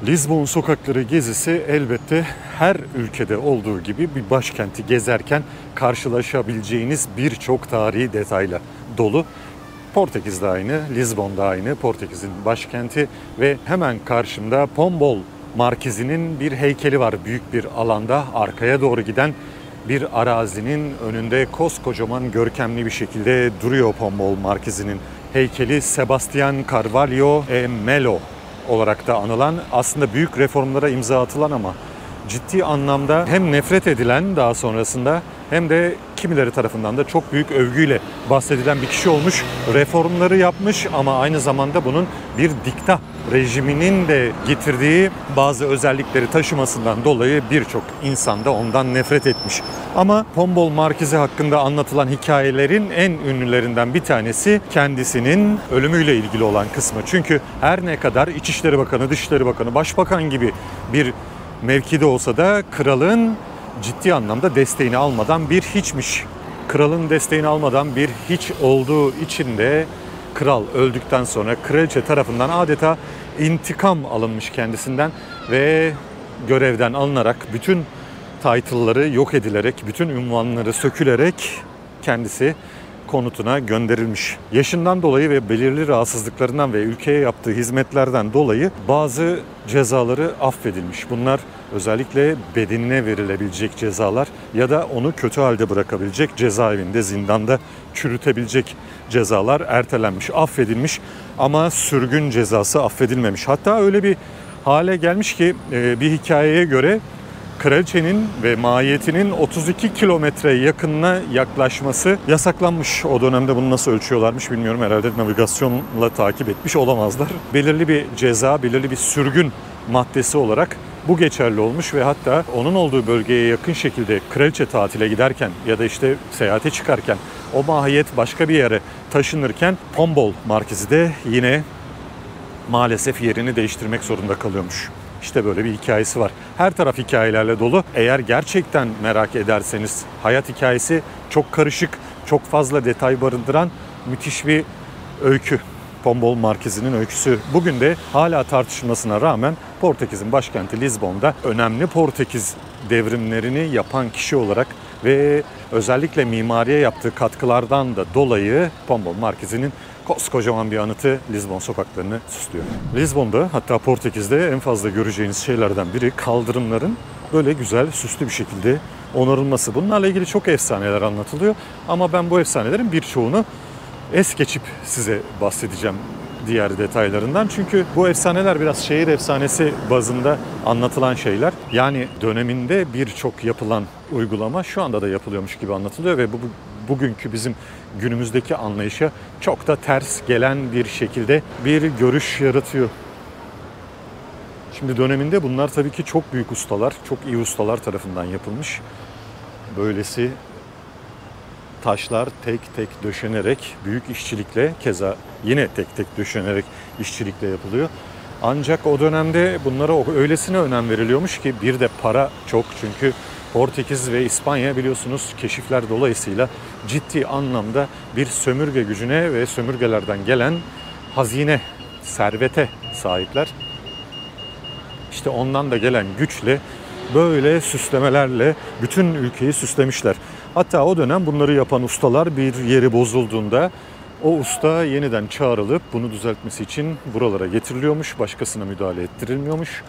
Lizbon sokakları gezisi elbette her ülkede olduğu gibi bir başkenti gezerken karşılaşabileceğiniz birçok tarihi detayla dolu. Portekiz'de aynı, Lizbon'da aynı, Portekiz'in başkenti ve hemen karşımda Pombal Markizi'nin bir heykeli var. Büyük bir alanda arkaya doğru giden bir arazinin önünde koskocaman görkemli bir şekilde duruyor Pombal Markizi'nin heykeli. Sebastian Carvalho e Melo olarak da anılan, aslında büyük reformlara imza atılan ama ciddi anlamda hem nefret edilen daha sonrasında hem de kimileri tarafından da çok büyük övgüyle bahsedilen bir kişi olmuş. Reformları yapmış ama aynı zamanda bunun bir dikta rejiminin de getirdiği bazı özellikleri taşımasından dolayı birçok insan da ondan nefret etmiş. Ama Pombal Markizi hakkında anlatılan hikayelerin en ünlülerinden bir tanesi kendisinin ölümüyle ilgili olan kısmı. Çünkü her ne kadar İçişleri Bakanı, Dışişleri Bakanı, Başbakan gibi bir mevkide olsa da kralın ciddi anlamda desteğini almadan bir hiçmiş. Kralın desteğini almadan bir hiç olduğu için de kral öldükten sonra kraliçe tarafından adeta intikam alınmış kendisinden ve görevden alınarak bütün title'ları yok edilerek, bütün unvanları sökülerek kendisi konutuna gönderilmiş. Yaşından dolayı ve belirli rahatsızlıklarından ve ülkeye yaptığı hizmetlerden dolayı bazı cezaları affedilmiş. Bunlar özellikle bedenine verilebilecek cezalar ya da onu kötü halde bırakabilecek, cezaevinde, zindanda çürütebilecek cezalar ertelenmiş, affedilmiş ama sürgün cezası affedilmemiş. Hatta öyle bir hale gelmiş ki bir hikayeye göre kraliçenin ve mahiyetinin 32 kilometre yakınına yaklaşması yasaklanmış. O dönemde bunu nasıl ölçüyorlarmış bilmiyorum. Herhalde navigasyonla takip etmiş olamazlar. Belirli bir ceza, belirli bir sürgün maddesi olarak bu geçerli olmuş ve hatta onun olduğu bölgeye yakın şekilde kraliçe tatile giderken ya da işte seyahate çıkarken o mahiyet başka bir yere taşınırken Pombal Markizi de yine maalesef yerini değiştirmek zorunda kalıyormuş. İşte böyle bir hikayesi var. Her taraf hikayelerle dolu. Eğer gerçekten merak ederseniz hayat hikayesi çok karışık, çok fazla detay barındıran müthiş bir öykü. Pombal Markizi'nin öyküsü. Bugün de hala tartışılmasına rağmen Portekiz'in başkenti Lizbon'da önemli Portekiz devrimlerini yapan kişi olarak ve özellikle mimariye yaptığı katkılardan da dolayı Pombal Markizi'nin koskocaman bir anıtı Lizbon sokaklarını süslüyor. Lizbon'da, hatta Portekiz'de en fazla göreceğiniz şeylerden biri kaldırımların böyle güzel, süslü bir şekilde onarılması. Bunlarla ilgili çok efsaneler anlatılıyor ama ben bu efsanelerin birçoğunu es geçip size bahsedeceğim diğer detaylarından. Çünkü bu efsaneler biraz şehir efsanesi bazında anlatılan şeyler. Yani döneminde birçok yapılan uygulama şu anda da yapılıyormuş gibi anlatılıyor ve bugünkü bizim günümüzdeki anlayışa çok da ters gelen bir şekilde bir görüş yaratıyor. Şimdi döneminde bunlar tabii ki çok büyük ustalar, çok iyi ustalar tarafından yapılmış. Böylesi taşlar tek tek döşenerek, büyük işçilikle, keza yine tek tek döşenerek işçilikle yapılıyor. Ancak o dönemde bunlara öylesine önem veriliyormuş ki bir de para çok, çünkü Portekiz ve İspanya biliyorsunuz keşifler dolayısıyla ciddi anlamda bir sömürge gücüne ve sömürgelerden gelen hazine, servete sahipler. İşte ondan da gelen güçle böyle süslemelerle bütün ülkeyi süslemişler. Hatta o dönem bunları yapan ustalar bir yeri bozulduğunda o usta yeniden çağrılıp bunu düzeltmesi için buralara getiriliyormuş, başkasına müdahale ettirilmiyormuş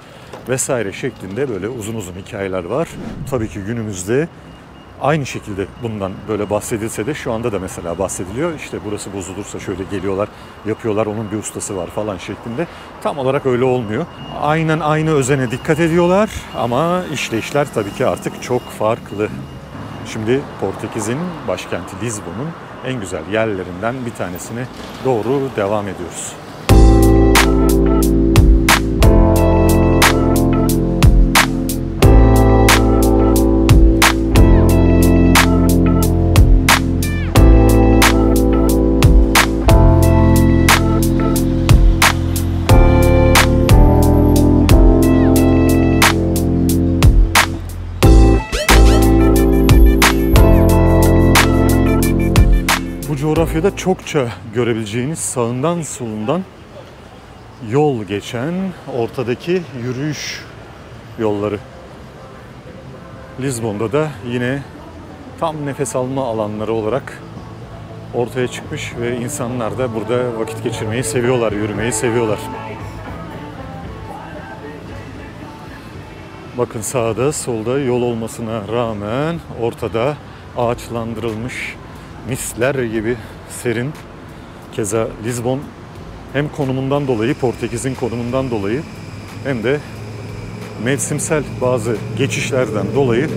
vesaire şeklinde böyle uzun uzun hikayeler var. Tabii ki günümüzde aynı şekilde bundan böyle bahsedilse de şu anda da mesela bahsediliyor. İşte burası bozulursa şöyle geliyorlar, yapıyorlar, onun bir ustası var falan şeklinde. Tam olarak öyle olmuyor. Aynen aynı özene dikkat ediyorlar ama işleyişler tabii ki artık çok farklı. Şimdi Portekiz'in başkenti Lizbon'un en güzel yerlerinden bir tanesine doğru devam ediyoruz. Coğrafyada çokça görebileceğiniz sağından solundan yol geçen ortadaki yürüyüş yolları. Lizbon'da da yine tam nefes alma alanları olarak ortaya çıkmış ve insanlar da burada vakit geçirmeyi seviyorlar, yürümeyi seviyorlar. Bakın sağda, solda yol olmasına rağmen ortada ağaçlandırılmış misler gibi serin. Keza Lizbon hem konumundan dolayı, Portekiz'in konumundan dolayı hem de mevsimsel bazı geçişlerden dolayı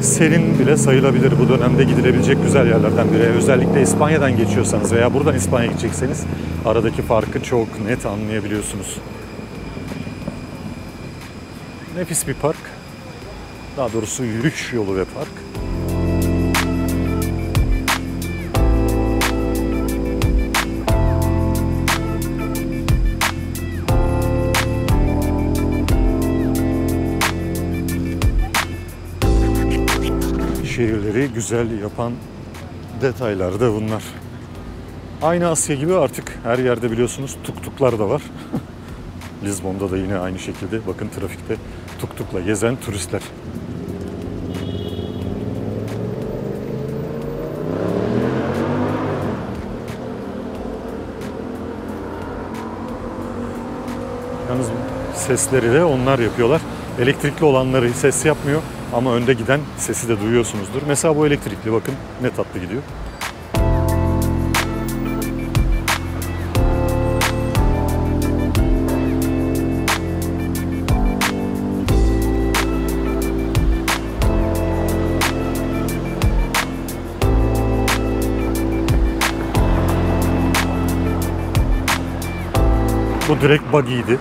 serin bile sayılabilir. Bu dönemde gidilebilecek güzel yerlerden biri. Özellikle İspanya'dan geçiyorsanız veya buradan İspanya'ya gidecekseniz aradaki farkı çok net anlayabiliyorsunuz. Nefis bir park. Daha doğrusu yürüyüş yolu ve park. Şehirleri güzel yapan detaylar da bunlar. Aynı Asya gibi artık her yerde biliyorsunuz tuktuklar da var. Lizbon'da da yine aynı şekilde bakın trafikte tuktukla gezen turistler. Yalnız sesleri de onlar yapıyorlar. Elektrikli olanları ses yapmıyor ama önde giden sesi de duyuyorsunuzdur. Mesela bu elektrikli, bakın ne tatlı gidiyor. Bu direkt buggy'ydi.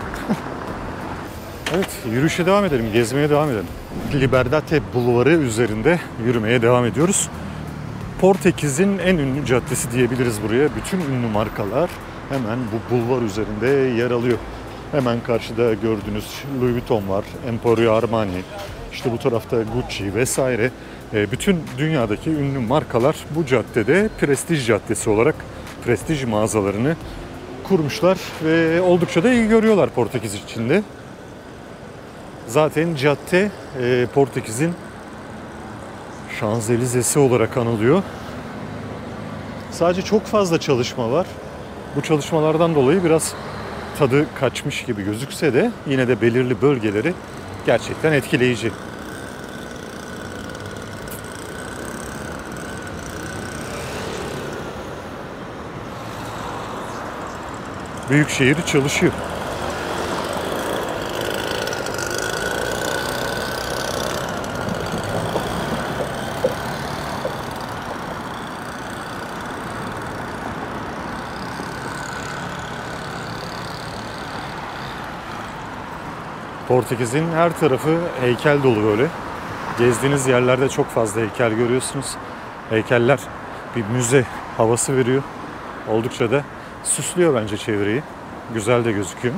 Evet, yürüyüşe devam edelim, gezmeye devam edelim. Liberdade Bulvarı üzerinde yürümeye devam ediyoruz. Portekiz'in en ünlü caddesi diyebiliriz buraya. Bütün ünlü markalar hemen bu bulvar üzerinde yer alıyor. Hemen karşıda gördüğünüz Louis Vuitton var, Emporio Armani, işte bu tarafta Gucci vesaire. Bütün dünyadaki ünlü markalar bu caddede prestij caddesi olarak prestij mağazalarını kurmuşlar ve oldukça da iyi görüyorlar Portekiz içinde. Zaten cadde Portekiz'in Şanzelize'si olarak anılıyor. Sadece çok fazla çalışma var. Bu çalışmalardan dolayı biraz tadı kaçmış gibi gözükse de yine de belirli bölgeleri gerçekten etkileyici. Büyükşehir çalışıyor. Portekiz'in her tarafı heykel dolu böyle. Gezdiğiniz yerlerde çok fazla heykel görüyorsunuz. Heykeller bir müze havası veriyor. Oldukça da süslüyor bence çevreyi. Güzel de gözüküyor.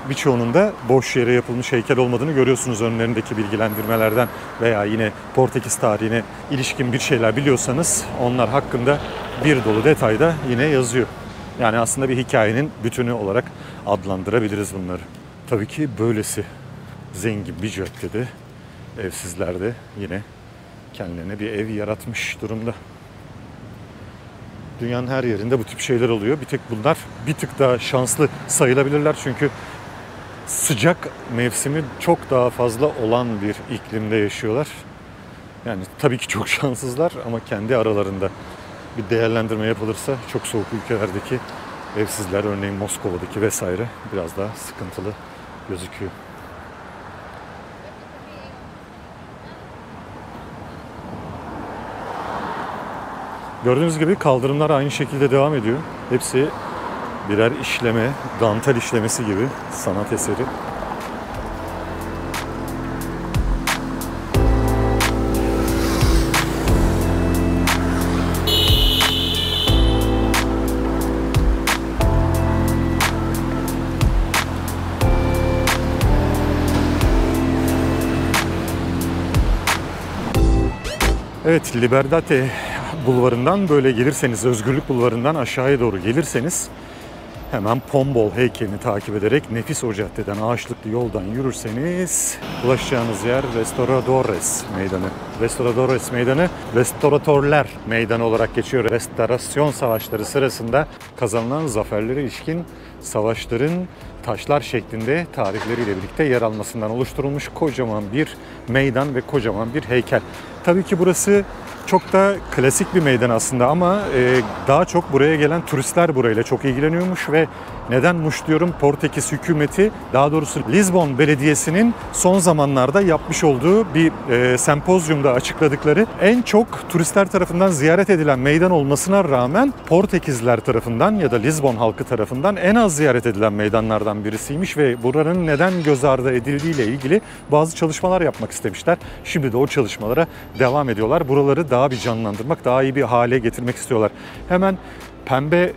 Birçoğunun da boş yere yapılmış heykel olmadığını görüyorsunuz önlerindeki bilgilendirmelerden veya yine Portekiz tarihine ilişkin bir şeyler biliyorsanız onlar hakkında bir dolu detay da yine yazıyor. Yani aslında bir hikayenin bütünü olarak adlandırabiliriz bunları. Tabii ki böylesi zengin bir caddede evsizler de yine kendilerine bir ev yaratmış durumda. Dünyanın her yerinde bu tip şeyler oluyor. Bir tek bunlar bir tık daha şanslı sayılabilirler çünkü sıcak mevsimi çok daha fazla olan bir iklimde yaşıyorlar. Yani tabii ki çok şanssızlar ama kendi aralarında bir değerlendirme yapılırsa çok soğuk ülkelerdeki evsizler, örneğin Moskova'daki vesaire biraz daha sıkıntılı gözüküyor. Gördüğünüz gibi kaldırımlar aynı şekilde devam ediyor. Hepsi birer işleme, dantel işlemesi gibi sanat eseri. Evet, Liberdade Bulvarı'ndan böyle gelirseniz, Özgürlük Bulvarı'ndan aşağıya doğru gelirseniz Hemen Pombol heykelini takip ederek nefis o caddeden, ağaçlıklı yoldan yürürseniz ulaşacağınız yer Restauradores Meydanı. Restauradores Meydanı, restoratörler meydanı olarak geçiyor. Restorasyon savaşları sırasında kazanılan zaferlere ilişkin savaşların taşlar şeklinde tarihleriyle birlikte yer almasından oluşturulmuş kocaman bir meydan ve kocaman bir heykel. Tabii ki burası çok da klasik bir meydan aslında ama daha çok buraya gelen turistler burayla çok ilgileniyormuş ve nedenmiş diyorum, Portekiz hükümeti, daha doğrusu Lizbon Belediyesi'nin son zamanlarda yapmış olduğu bir sempozyumda açıkladıkları en çok turistler tarafından ziyaret edilen meydan olmasına rağmen Portekizliler tarafından ya da Lizbon halkı tarafından en az ziyaret edilen meydanlardan birisiymiş ve buranın neden göz ardı edildiği ile ilgili bazı çalışmalar yapmak istemişler. Şimdi de o çalışmalara devam ediyorlar. Buraları daha bir canlandırmak, daha iyi bir hale getirmek istiyorlar. Hemen pembe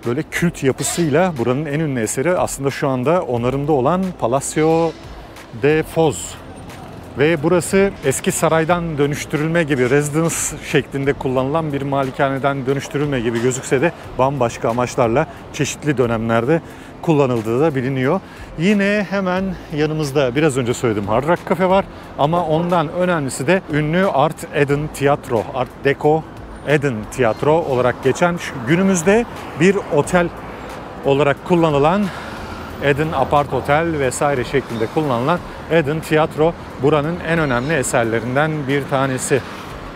böyle kült yapısıyla buranın en ünlü eseri aslında şu anda onarımda olan Palacio de Foz. Ve burası eski saraydan dönüştürülme gibi, residence şeklinde kullanılan bir malikaneden dönüştürülme gibi gözükse de bambaşka amaçlarla çeşitli dönemlerde kullanıldığı da biliniyor. Yine hemen yanımızda biraz önce söylediğim Hard Rock Cafe var ama ondan önemlisi de ünlü Art Eden Tiyatro, Art Deco Eden Tiyatro olarak geçen, günümüzde bir otel olarak kullanılan Eden Apart Otel vesaire şeklinde kullanılan Eden Tiyatro buranın en önemli eserlerinden bir tanesi.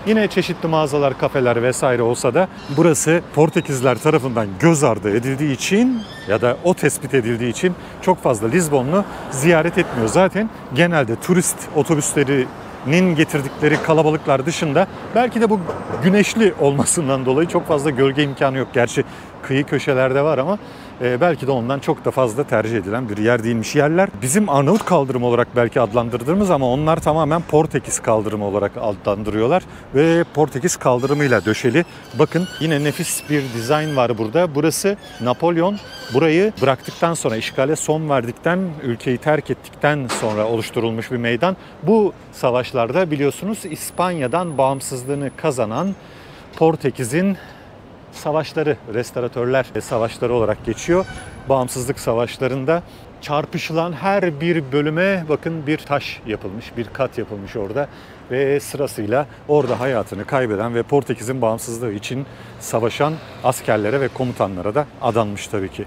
Yine çeşitli mağazalar, kafeler vesaire olsa da burası Portekizler tarafından göz ardı edildiği için ya da o tespit edildiği için çok fazla Lizbonlu ziyaret etmiyor. Zaten genelde turist otobüslerinin getirdikleri kalabalıklar dışında belki de bu güneşli olmasından dolayı çok fazla gölge imkanı yok. Gerçi kıyı köşelerde var ama belki de ondan çok da fazla tercih edilen bir yer değilmiş. Yerler bizim Arnavut kaldırımı olarak belki adlandırdığımız ama onlar tamamen Portekiz kaldırımı olarak adlandırıyorlar ve Portekiz kaldırımıyla döşeli. Bakın yine nefis bir dizayn var burada. Burası Napolyon burayı bıraktıktan sonra, işgale son verdikten, ülkeyi terk ettikten sonra oluşturulmuş bir meydan. Bu savaşlarda biliyorsunuz İspanya'dan bağımsızlığını kazanan Portekiz'in savaşları, restoratörler savaşları olarak geçiyor. Bağımsızlık savaşlarında çarpışılan her bir bölüme bakın bir taş yapılmış, bir kat yapılmış orada ve sırasıyla orada hayatını kaybeden ve Portekiz'in bağımsızlığı için savaşan askerlere ve komutanlara da adanmış tabii ki.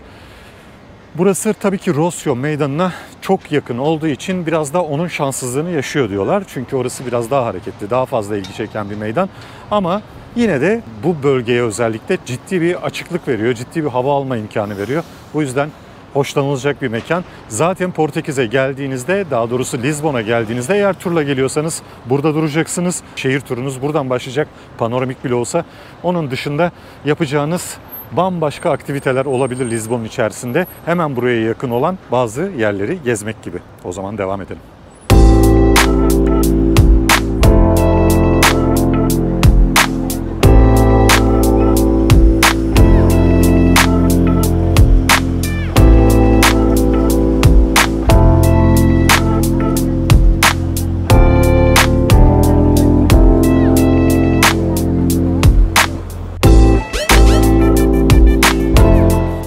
Burası tabii ki Rossio Meydanı'na çok yakın olduğu için biraz da onun şanssızlığını yaşıyor diyorlar. Çünkü orası biraz daha hareketli, daha fazla ilgi çeken bir meydan. Ama yine de bu bölgeye özellikle ciddi bir açıklık veriyor, ciddi bir hava alma imkanı veriyor. Bu yüzden hoşlanılacak bir mekan. Zaten Portekiz'e geldiğinizde, daha doğrusu Lizbon'a geldiğinizde eğer turla geliyorsanız burada duracaksınız. Şehir turunuz buradan başlayacak, panoramik bile olsa. Onun dışında yapacağınız bambaşka aktiviteler olabilir Lizbon içerisinde. Hemen buraya yakın olan bazı yerleri gezmek gibi. O zaman devam edelim.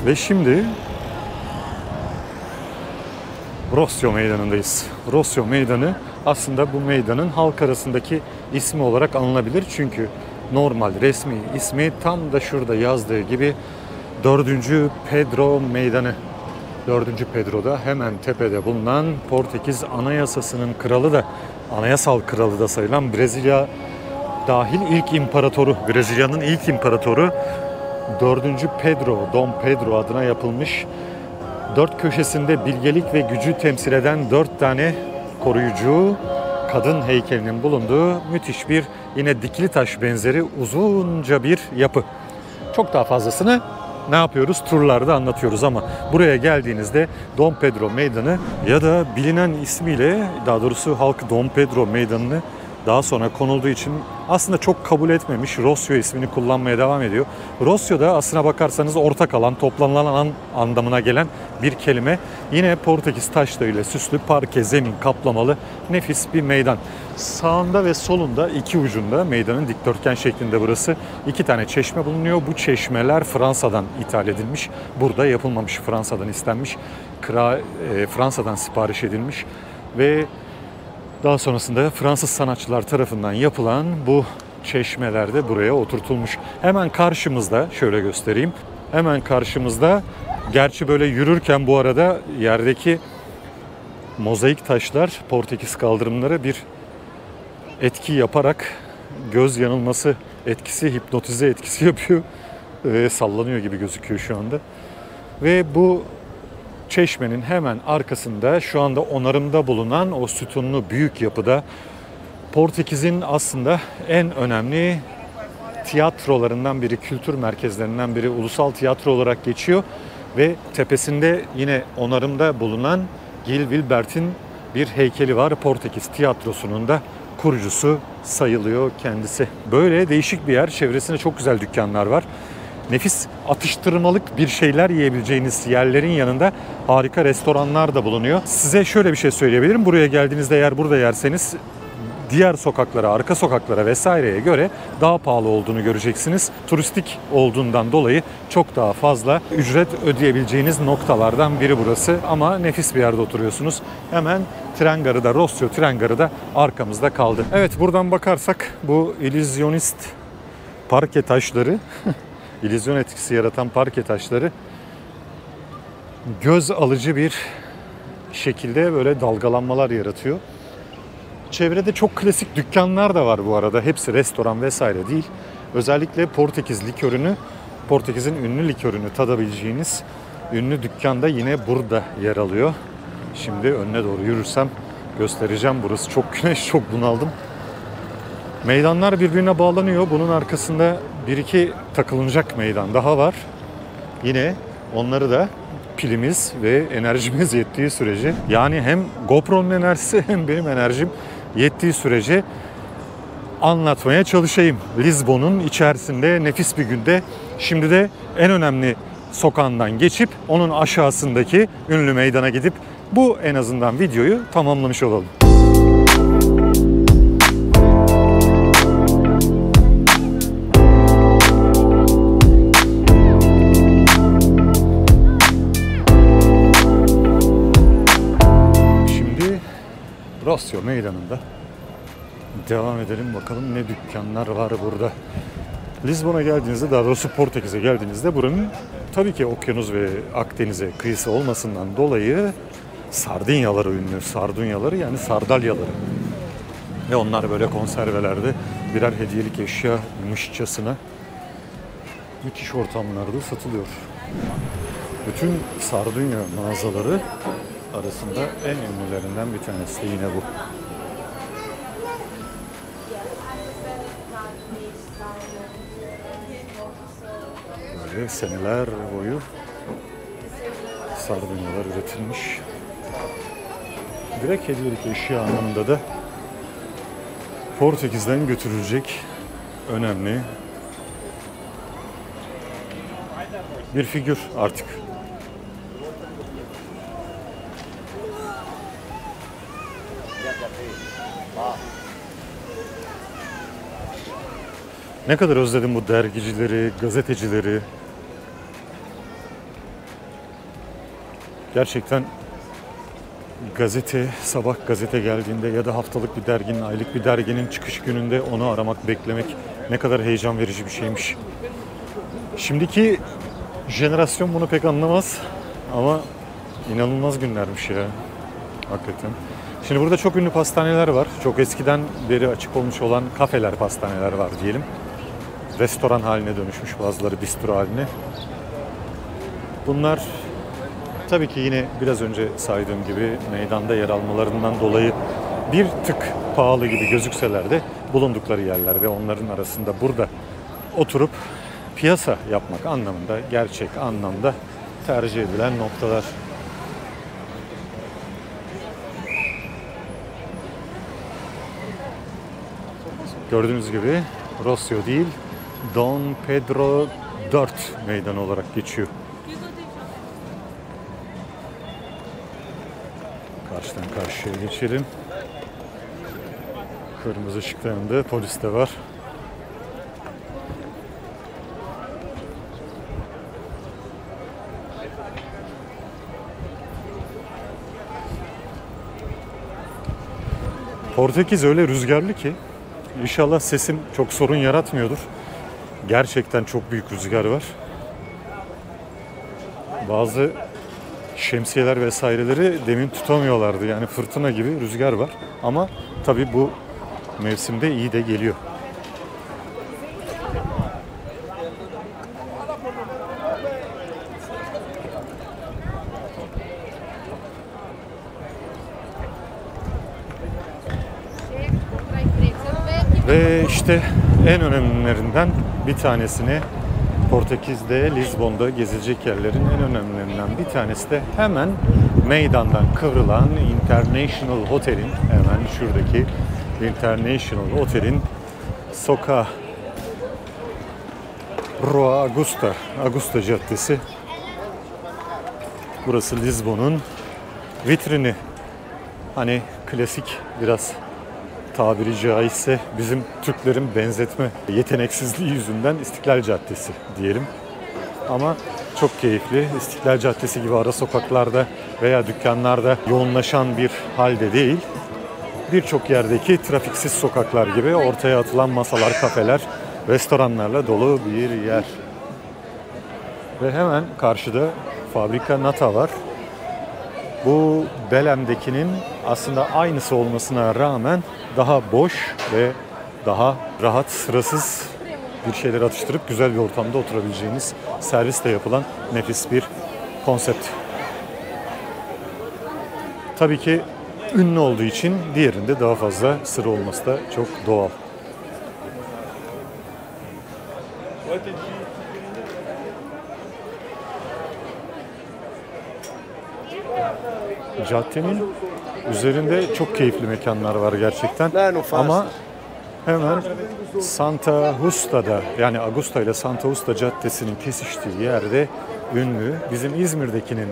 Ve şimdi Rossio Meydanı'ndayız. Rossio Meydanı aslında bu meydanın halk arasındaki ismi olarak anılabilir. Çünkü normal resmi ismi tam da şurada yazdığı gibi 4. Pedro Meydanı. 4. Pedro'da hemen tepede bulunan Portekiz Anayasası'nın kralı da, anayasal kralı da sayılan Brezilya dahil ilk imparatoru, Brezilya'nın ilk imparatoru 4. Pedro, Dom Pedro adına yapılmış, dört köşesinde bilgelik ve gücü temsil eden 4 tane koruyucu kadın heykelinin bulunduğu müthiş bir, yine dikili taş benzeri uzunca bir yapı. Çok daha fazlasını ne yapıyoruz? Turlarda anlatıyoruz ama buraya geldiğinizde Dom Pedro Meydanı ya da bilinen ismiyle, daha doğrusu halk Dom Pedro Meydanı'nı daha sonra konulduğu için aslında çok kabul etmemiş. Rossio ismini kullanmaya devam ediyor. Rossio da aslına bakarsanız ortak alan, toplanılan alan anlamına gelen bir kelime. Yine Portekiz taşlarıyla süslü, parke, zemin kaplamalı nefis bir meydan. Sağında ve solunda iki ucunda meydanın dikdörtgen şeklinde burası 2 tane çeşme bulunuyor. Bu çeşmeler Fransa'dan ithal edilmiş. Burada yapılmamış, Fransa'dan istenmiş. Fransa'dan sipariş edilmiş ve daha sonrasında Fransız sanatçılar tarafından yapılan bu çeşmeler de buraya oturtulmuş. Hemen karşımızda, şöyle göstereyim. Hemen karşımızda, gerçi böyle yürürken bu arada yerdeki mozaik taşlar Portekiz kaldırımları bir etki yaparak göz yanılması etkisi, hipnotize etkisi yapıyor. Sallanıyor gibi gözüküyor şu anda. Ve bu çeşmenin hemen arkasında şu anda onarımda bulunan o sütunlu büyük yapıda Portekiz'in aslında en önemli tiyatrolarından biri, kültür merkezlerinden biri, ulusal tiyatro olarak geçiyor ve tepesinde yine onarımda bulunan Gil Wilbert'in bir heykeli var. Portekiz tiyatrosunun da kurucusu sayılıyor kendisi. Böyle değişik bir yer. Çevresinde çok güzel dükkanlar var. Nefis atıştırmalık bir şeyler yiyebileceğiniz yerlerin yanında harika restoranlar da bulunuyor. Size şöyle bir şey söyleyebilirim. Buraya geldiğinizde eğer burada yerseniz diğer sokaklara, arka sokaklara vesaireye göre daha pahalı olduğunu göreceksiniz. Turistik olduğundan dolayı çok daha fazla ücret ödeyebileceğiniz noktalardan biri burası. Ama nefis bir yerde oturuyorsunuz. Hemen tren garı da, Rossio tren garı da arkamızda kaldı. Evet, buradan bakarsak bu illüzyonist parke taşları, illüzyon etkisi yaratan parke taşları göz alıcı bir şekilde böyle dalgalanmalar yaratıyor. Çevrede çok klasik dükkanlar da var bu arada. Hepsi restoran vesaire değil. Özellikle Portekiz likörünü, Portekiz'in ünlü likörünü tadabileceğiniz ünlü dükkan da yine burada yer alıyor. Şimdi önüne doğru yürürsem göstereceğim. Burası çok güneş, çok bunaldım. Meydanlar birbirine bağlanıyor. Bunun arkasında bir iki takılınacak meydan daha var. Yine onları da pilimiz ve enerjimiz yettiği sürece, yani hem GoPro'nun enerjisi hem benim enerjim yettiği sürece anlatmaya çalışayım. Lizbon'un içerisinde nefis bir günde. Şimdi de en önemli sokağından geçip onun aşağısındaki ünlü meydana gidip bu en azından videoyu tamamlamış olalım. Rossio meydanında devam edelim, bakalım ne dükkanlar var burada. Lizbon'a geldiğinizde, daha doğrusu Portekiz'e geldiğinizde buranın tabii ki okyanus ve Akdeniz'e kıyısı olmasından dolayı sardunyaları ünlü. Sardunyaları yani sardalyaları. Ve onlar böyle konservelerde birer hediyelik eşyaymışçasına müthiş ortamlarda satılıyor. Bütün sardunya mağazaları arasında en ünlülerinden bir tanesi de yine bu. Böyle seneler boyu sardunyalar üretilmiş. Direkt hediyelik eşya anlamında da Portekiz'den götürülecek önemli bir figür artık. Ne kadar özledim bu dergicileri, gazetecileri. Gerçekten gazete, sabah gazete geldiğinde ya da haftalık bir derginin, aylık bir derginin çıkış gününde onu aramak, beklemek ne kadar heyecan verici bir şeymiş. Şimdiki jenerasyon bunu pek anlamaz ama inanılmaz günlermiş ya. Hakikaten. Şimdi burada çok ünlü pastaneler var. Çok eskiden beri açık olmuş olan kafeler, pastaneler var diyelim. Restoran haline dönüşmüş, bazıları bistro haline. Bunlar tabii ki yine biraz önce saydığım gibi meydanda yer almalarından dolayı bir tık pahalı gibi gözükseler de bulundukları yerler ve onların arasında burada oturup piyasa yapmak anlamında, gerçek anlamda tercih edilen noktalar. Gördüğünüz gibi Rossio değil, Don Pedro 4 meydan olarak geçiyor. Karşıdan karşıya geçelim. Kırmızı ışıkta yanında polis de var. Portekiz öyle rüzgarlı ki inşallah sesim çok sorun yaratmıyordur. Gerçekten çok büyük rüzgar var. Bazı şemsiyeler vesaireleri demin tutamıyorlardı. Yani fırtına gibi rüzgar var. Ama tabii bu mevsimde iyi de geliyor. Ve işte en önemlilerinden bir tanesini Portekiz'de, Lizbon'da gezilecek yerlerin en önemlilerinden bir tanesi de hemen meydandan kıvrılan International Hotel'in, hemen şuradaki International Hotel'in sokağı Rua Augusta, Augusta Caddesi. Burası Lizbon'un vitrini. Hani klasik biraz tabiri caizse bizim Türklerin benzetme yeteneksizliği yüzünden İstiklal Caddesi diyelim. Ama çok keyifli. İstiklal Caddesi gibi ara sokaklarda veya dükkanlarda yoğunlaşan bir halde değil. Birçok yerdeki trafiksiz sokaklar gibi ortaya atılan masalar, kafeler, restoranlarla dolu bir yer. Ve hemen karşıda Fabrika Nata var. Bu Belem'dekinin aslında aynısı olmasına rağmen daha boş ve daha rahat, sırasız bir şeyler atıştırıp güzel bir ortamda oturabileceğiniz, servisle yapılan nefis bir konsept. Tabii ki ünlü olduğu için diğerinde daha fazla sıra olması da çok doğal. Caddenin üzerinde çok keyifli mekanlar var gerçekten. Ama hemen Santa Justa'da, yani Augusta ile Santa Justa Caddesi'nin kesiştiği yerde ünlü, bizim İzmir'dekinin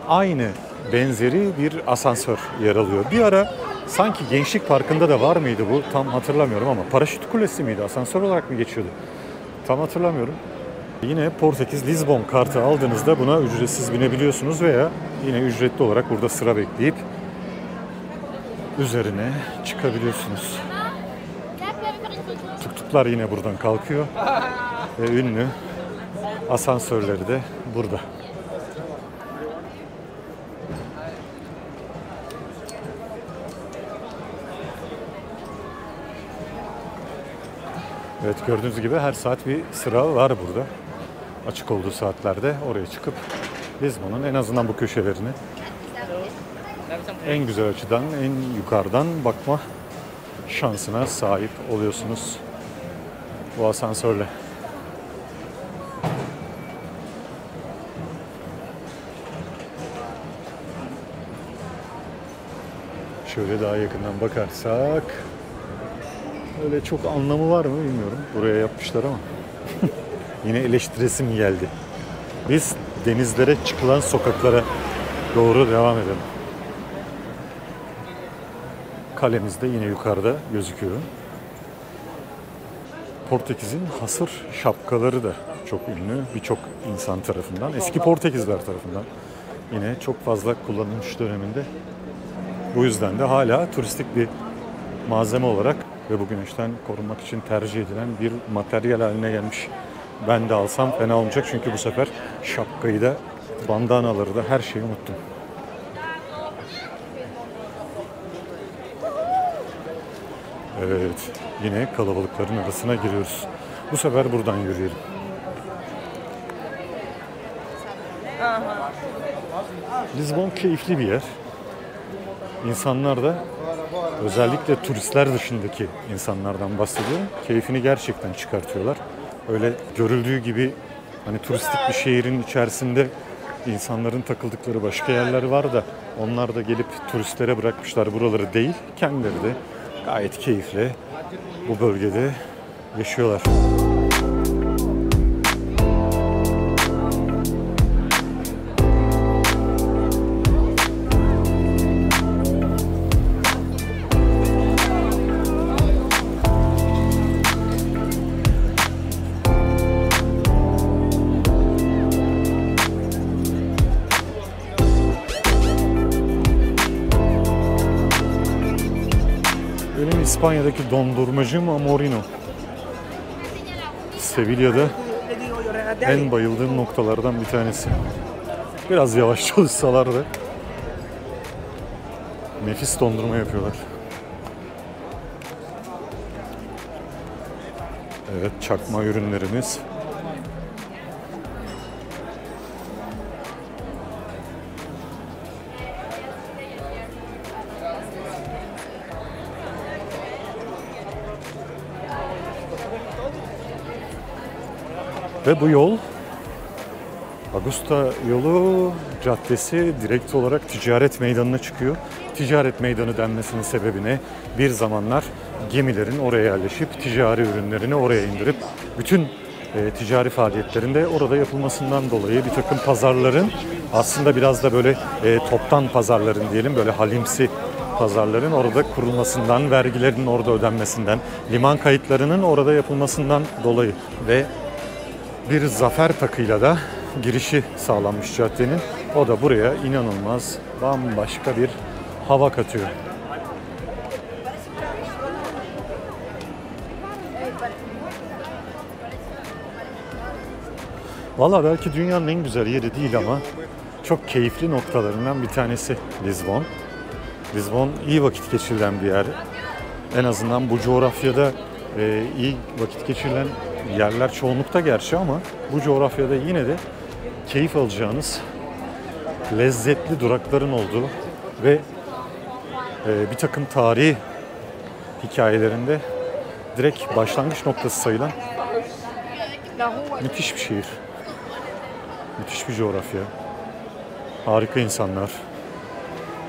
aynı benzeri bir asansör yer alıyor. Bir ara sanki Gençlik Parkı'nda da var mıydı bu? Tam hatırlamıyorum ama Paraşüt Kulesi miydi? Asansör olarak mı geçiyordu? Tam hatırlamıyorum. Yine Portekiz Lizbon kartı aldığınızda buna ücretsiz binebiliyorsunuz veya yine ücretli olarak burada sıra bekleyip üzerine çıkabiliyorsunuz. Tuk-tuklar yine buradan kalkıyor ve ünlü asansörleri de burada. Evet, gördüğünüz gibi her saat bir sıra var burada. Açık olduğu saatlerde oraya çıkıp Lizbon'un en azından bu köşelerine en güzel açıdan, en yukarıdan bakma şansına sahip oluyorsunuz bu asansörle. Şöyle daha yakından bakarsak öyle çok anlamı var mı bilmiyorum. Buraya yapmışlar ama yine eleştiresim geldi. Biz denizlere çıkılan sokaklara doğru devam edelim. Kalemiz de yine yukarıda gözüküyor. Portekiz'in hasır şapkaları da çok ünlü. Birçok insan tarafından, eski Portekizler tarafından yine çok fazla kullanılmış döneminde. Bu yüzden de hala turistik bir malzeme olarak ve bu güneşten korunmak için tercih edilen bir materyal haline gelmiş. Ben de alsam fena olmayacak çünkü bu sefer şapkayı da, bandanaları da, her şeyi unuttum. Evet, yine kalabalıkların arasına giriyoruz. Bu sefer buradan yürüyelim. Lizbon keyifli bir yer. İnsanlar da, özellikle turistler dışındaki insanlardan bahsediyorum, keyfini gerçekten çıkartıyorlar. Öyle görüldüğü gibi hani turistik bir şehrin içerisinde insanların takıldıkları başka yerler var da onlar da gelip turistlere bırakmışlar buraları değil. Kendileri de gayet keyifle bu bölgede yaşıyorlar. Benim İspanya'daki dondurmacım Amorino. Sevilla'da en bayıldığım noktalardan bir tanesi. Biraz yavaş çalışsalar da nefis dondurma yapıyorlar. Evet, çakma ürünlerimiz. Ve bu yol, Augusta yolu caddesi direkt olarak ticaret meydanına çıkıyor. Ticaret meydanı denmesinin sebebi ne? Bir zamanlar gemilerin oraya yerleşip ticari ürünlerini oraya indirip bütün ticari faaliyetlerin de orada yapılmasından dolayı bir takım pazarların aslında biraz da böyle toptan pazarların diyelim, böyle halimsi pazarların orada kurulmasından, vergilerin orada ödenmesinden, liman kayıtlarının orada yapılmasından dolayı ve bir zafer takıyla da girişi sağlanmış caddenin. O da buraya inanılmaz bambaşka bir hava katıyor. Valla belki dünyanın en güzel yeri değil ama çok keyifli noktalarından bir tanesi Lizbon. Lizbon iyi vakit geçirilen bir yer. En azından bu coğrafyada iyi vakit geçirilen yerler çoğunlukta gerçi ama bu coğrafyada yine de keyif alacağınız lezzetli durakların olduğu ve bir takım tarihi hikayelerinde direkt başlangıç noktası sayılan müthiş bir şehir. Müthiş bir coğrafya. Harika insanlar.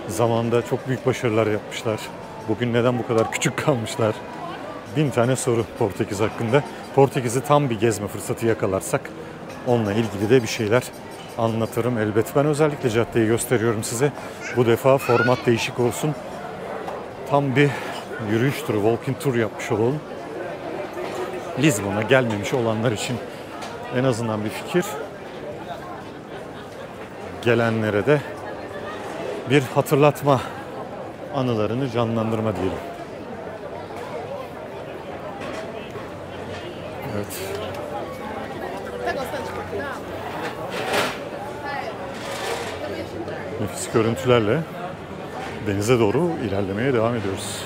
Zamanında çok büyük başarılar yapmışlar. Bugün neden bu kadar küçük kalmışlar? 1000 tane soru Portekiz hakkında. Portekiz'i tam bir gezme fırsatı yakalarsak onunla ilgili de bir şeyler anlatırım elbet. Ben özellikle caddeyi gösteriyorum size. Bu defa format değişik olsun. Tam bir yürüyüş turu, walking tour yapmış olalım. Lizbon'a gelmemiş olanlar için en azından bir fikir. Gelenlere de bir hatırlatma, anılarını canlandırma diyelim. Evet. Nefis görüntülerle denize doğru ilerlemeye devam ediyoruz.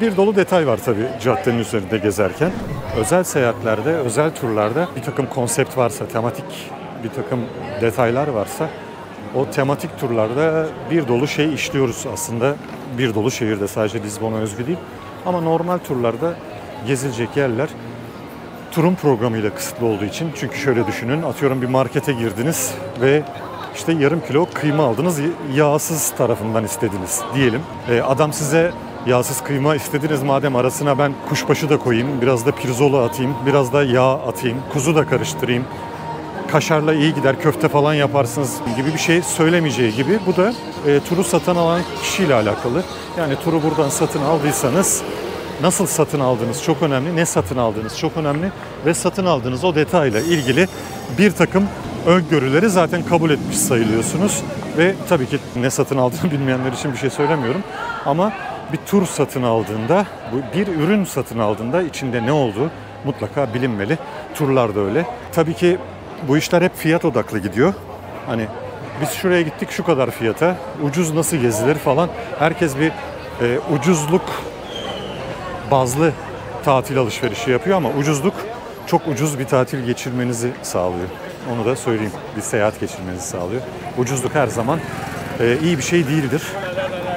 Bir dolu detay var tabii caddenin üzerinde gezerken. Özel seyahatlerde, özel turlarda bir takım konsept varsa, tematik bir takım detaylar varsa o tematik turlarda bir dolu şey işliyoruz aslında. Bir dolu şehirde, sadece Lizbon'a özgü değil. Ama normal turlarda gezilecek yerler turun programıyla kısıtlı olduğu için. Çünkü şöyle düşünün, atıyorum bir markete girdiniz ve işte yarım kilo kıyma aldınız, yağsız tarafından istediniz diyelim. Adam size yağsız kıyma istediniz, madem arasına ben kuşbaşı da koyayım, biraz da pirzola atayım, biraz da yağ atayım, kuzu da karıştırayım, kaşarla iyi gider, köfte falan yaparsınız gibi bir şey söylemeyeceği gibi bu da turu satın alan kişiyle alakalı. Yani turu buradan satın aldıysanız nasıl satın aldığınız çok önemli, ne satın aldığınız çok önemli ve satın aldığınız o detayla ilgili bir takım öngörüleri zaten kabul etmiş sayılıyorsunuz. Ve tabii ki ne satın aldığını bilmeyenler için bir şey söylemiyorum ama bir tur satın aldığında, bir ürün satın aldığında içinde ne olduğu mutlaka bilinmeli. Turlar da öyle. Tabii ki bu işler hep fiyat odaklı gidiyor. Hani biz şuraya gittik şu kadar fiyata, ucuz nasıl gezilir falan. Herkes bir ucuzluk bazlı tatil alışverişi yapıyor ama ucuzluk çok ucuz bir tatil geçirmenizi sağlıyor. Onu da söyleyeyim. Bir seyahat geçirmenizi sağlıyor. Ucuzluk her zaman iyi bir şey değildir.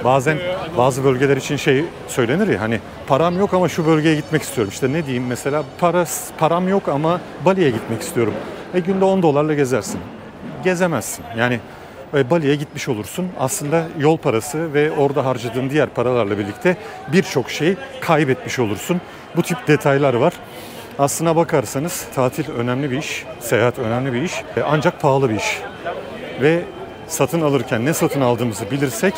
Bazen bazı bölgeler için şey söylenir ya, hani param yok ama şu bölgeye gitmek istiyorum. İşte ne diyeyim mesela, param yok ama Bali'ye gitmek istiyorum. Günde $10 gezersin. Gezemezsin. Yani Bali'ye gitmiş olursun. Aslında yol parası ve orada harcadığın diğer paralarla birlikte birçok şey kaybetmiş olursun. Bu tip detaylar var. Aslına bakarsanız tatil önemli bir iş, seyahat önemli bir iş, ancak pahalı bir iş. Ve satın alırken ne satın aldığımızı bilirsek,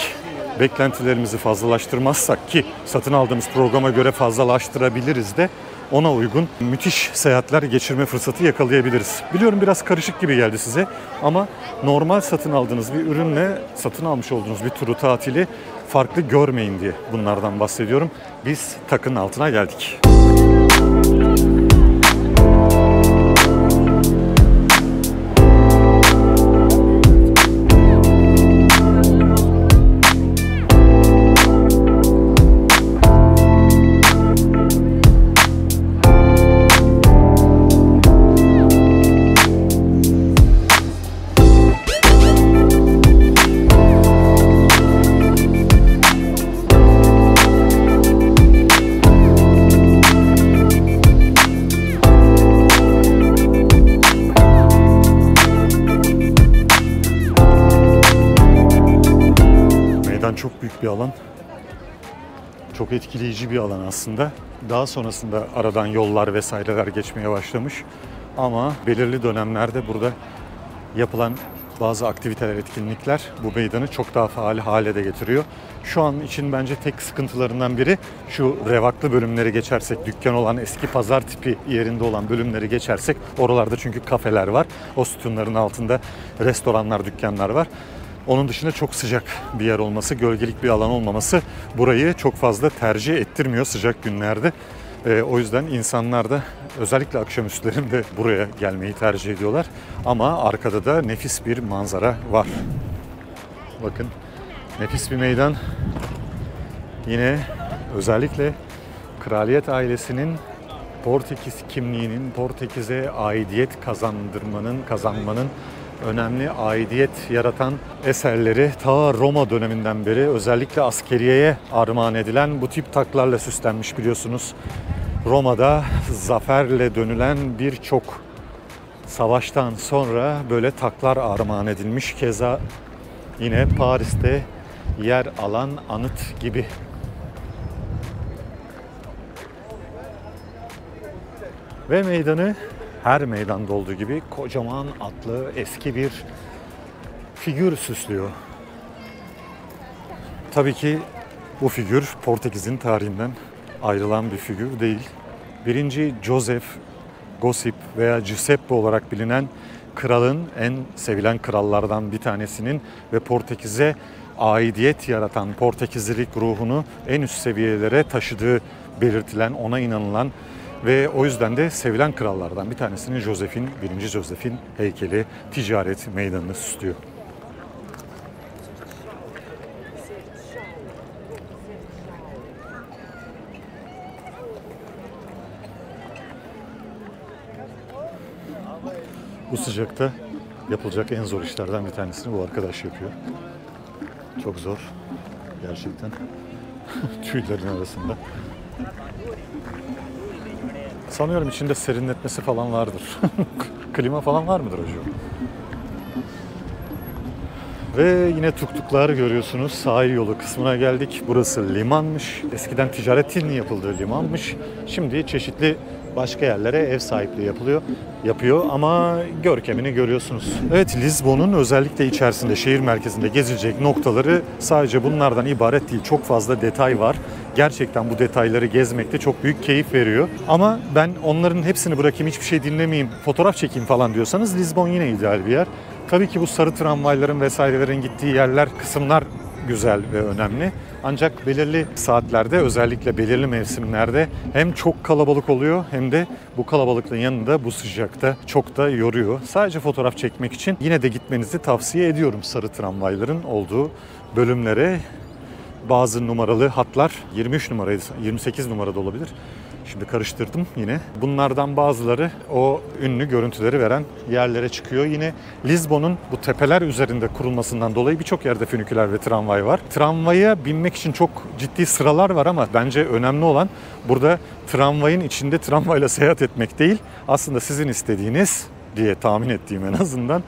beklentilerimizi fazlalaştırmazsak, ki satın aldığımız programa göre fazlalaştırabiliriz de, ona uygun müthiş seyahatler geçirme fırsatı yakalayabiliriz. Biliyorum biraz karışık gibi geldi size ama normal satın aldığınız bir ürünle satın almış olduğunuz bir turu, tatili farklı görmeyin diye bunlardan bahsediyorum. Biz takının altına geldik. Çok büyük bir alan. Çok etkileyici bir alan aslında. Daha sonrasında aradan yollar vesaireler geçmeye başlamış. Ama belirli dönemlerde burada yapılan bazı aktiviteler, etkinlikler bu meydanı çok daha faal hale de getiriyor. Şu an için bence tek sıkıntılarından biri şu revaklı bölümleri geçersek, dükkan olan eski pazar tipi yerinde olan bölümleri geçersek, oralarda çünkü kafeler var. O sütunların altında restoranlar, dükkanlar var. Onun dışında çok sıcak bir yer olması, gölgelik bir alan olmaması burayı çok fazla tercih ettirmiyor sıcak günlerde. O yüzden insanlar da özellikle akşamüstlerinde buraya gelmeyi tercih ediyorlar. Ama arkada da nefis bir manzara var. Bakın, nefis bir meydan. Yine özellikle kraliyet ailesinin Portekiz kimliğinin, Portekiz'e aidiyet kazanmanın önemli aidiyet yaratan eserleri ta Roma döneminden beri özellikle askeriyeye armağan edilen bu tip taklarla süslenmiş, biliyorsunuz. Roma'da zaferle dönülen birçok savaştan sonra böyle taklar armağan edilmiş. Keza yine Paris'te yer alan anıt gibi. Ve meydanı her meydanda olduğu gibi kocaman atlı eski bir figür süslüyor. Tabii ki bu figür Portekiz'in tarihinden ayrılan bir figür değil. Birinci Joseph Gossip veya Giuseppe olarak bilinen kralın, en sevilen krallardan bir tanesinin ve Portekiz'e aidiyet yaratan, Portekizlilik ruhunu en üst seviyelere taşıdığı belirtilen, ona inanılan ve o yüzden de sevilen krallardan bir tanesinin birinci Joseph'in heykeli ticaret meydanını süslüyor. Bu sıcakta yapılacak en zor işlerden bir tanesini bu arkadaş yapıyor. Çok zor gerçekten. Tüylerin arasında. Sanıyorum içinde serinletmesi falan vardır. Klima falan var mıdır acaba? Ve yine tuktuklar görüyorsunuz. Sahil yolu kısmına geldik. Burası limanmış. Eskiden ticaretin yapıldığı limanmış. Şimdi çeşitli başka yerlere ev sahipliği yapıyor ama görkemini görüyorsunuz. Evet, Lizbon'un özellikle içerisinde, şehir merkezinde gezilecek noktaları sadece bunlardan ibaret değil. Çok fazla detay var. Gerçekten bu detayları gezmekte çok büyük keyif veriyor. Ama ben onların hepsini bırakayım, hiçbir şey dinlemeyeyim, fotoğraf çekeyim falan diyorsanız Lizbon yine ideal bir yer. Tabii ki bu sarı tramvayların vesairelerin gittiği yerler, kısımlar güzel ve önemli. Ancak belirli saatlerde, özellikle belirli mevsimlerde hem çok kalabalık oluyor hem de bu kalabalıklığın yanında bu sıcakta çok da yoruyor. Sadece fotoğraf çekmek için yine de gitmenizi tavsiye ediyorum sarı tramvayların olduğu bölümlere. Bazı numaralı hatlar 23 numaraydı, 28 numarada olabilir. Şimdi karıştırdım yine. Bunlardan bazıları o ünlü görüntüleri veren yerlere çıkıyor. Yine Lizbon'un bu tepeler üzerinde kurulmasından dolayı birçok yerde füniküler ve tramvay var. Tramvaya binmek için çok ciddi sıralar var ama bence önemli olan burada tramvayın içinde tramvayla seyahat etmek değil. Aslında sizin istediğiniz, diye tahmin ettiğim en azından,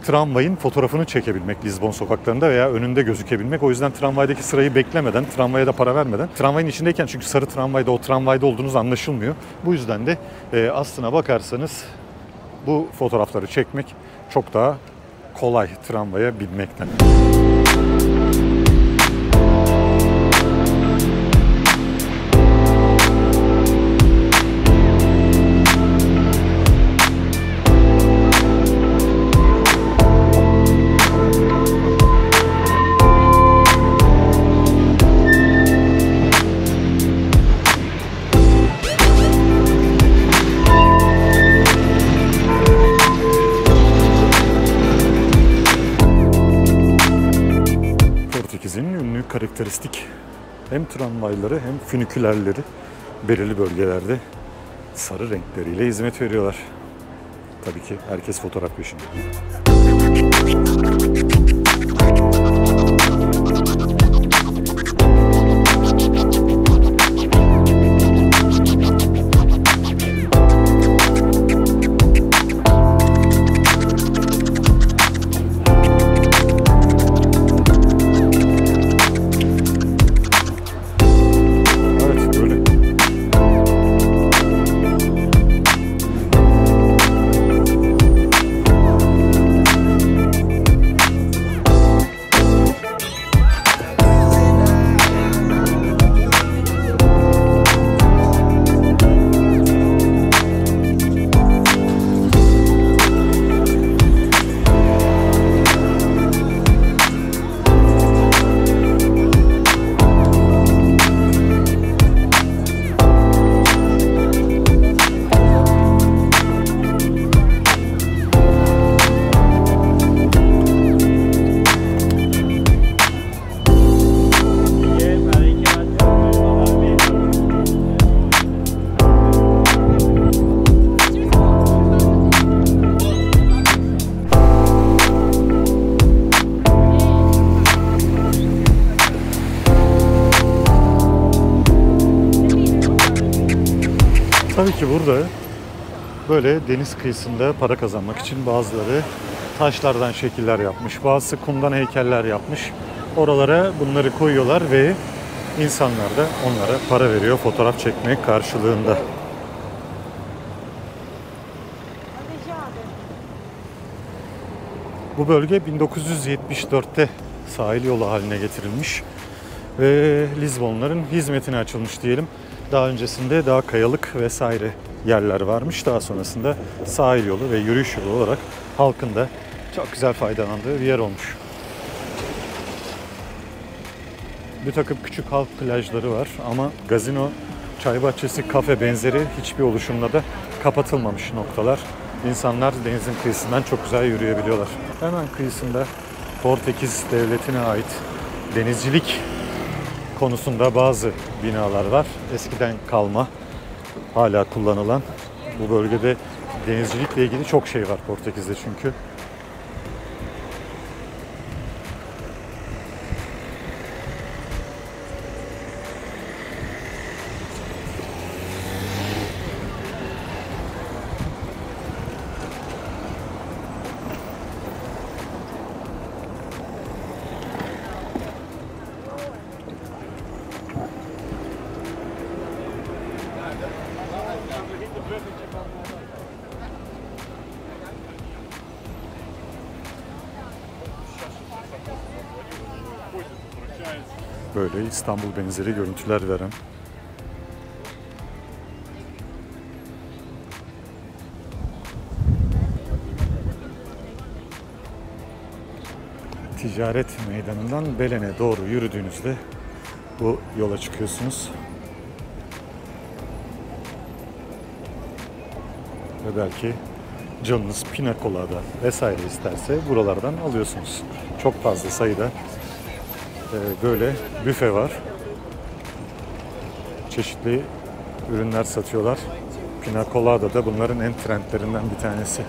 tramvayın fotoğrafını çekebilmek Lizbon sokaklarında veya önünde gözükebilmek. O yüzden tramvaydaki sırayı beklemeden, tramvaya da para vermeden, tramvayın içindeyken, çünkü sarı tramvayda o tramvayda olduğunuz anlaşılmıyor. Bu yüzden de aslına bakarsanız bu fotoğrafları çekmek çok daha kolay tramvaya binmekten. Portekiz'in ünlü karakteristik hem tramvayları hem fünikülerleri belirli bölgelerde sarı renkleriyle hizmet veriyorlar. Tabii ki herkes fotoğraf peşinde. Tabii ki burada böyle deniz kıyısında para kazanmak için bazıları taşlardan şekiller yapmış, bazısı kumdan heykeller yapmış. Oralara bunları koyuyorlar ve insanlar da onlara para veriyor fotoğraf çekmek karşılığında. Bu bölge 1974'te sahil yolu haline getirilmiş ve Lizbonluların hizmetine açılmış diyelim. Daha öncesinde daha kayalık vesaire yerler varmış. Daha sonrasında sahil yolu ve yürüyüş yolu olarak halkın da çok güzel faydalandığı bir yer olmuş. Bir takım küçük halk plajları var ama gazino, çay bahçesi, kafe benzeri hiçbir oluşumla da kapatılmamış noktalar. İnsanlar denizin kıyısından çok güzel yürüyebiliyorlar. Hemen kıyısında Portekiz Devleti'ne ait denizcilik konusunda bazı binalar var. Eskiden kalma, hala kullanılan. Bu bölgede denizcilikle ilgili çok şey var Portekiz'de çünkü. Böyle İstanbul benzeri görüntüler veren ticaret meydanından Belen'e doğru yürüdüğünüzde bu yola çıkıyorsunuz. Ve belki canınız pina colada vesaire isterse buralardan alıyorsunuz. Çok fazla sayıda böyle büfe var. Çeşitli ürünler satıyorlar. Pina colada da bunların en trendlerinden bir tanesi.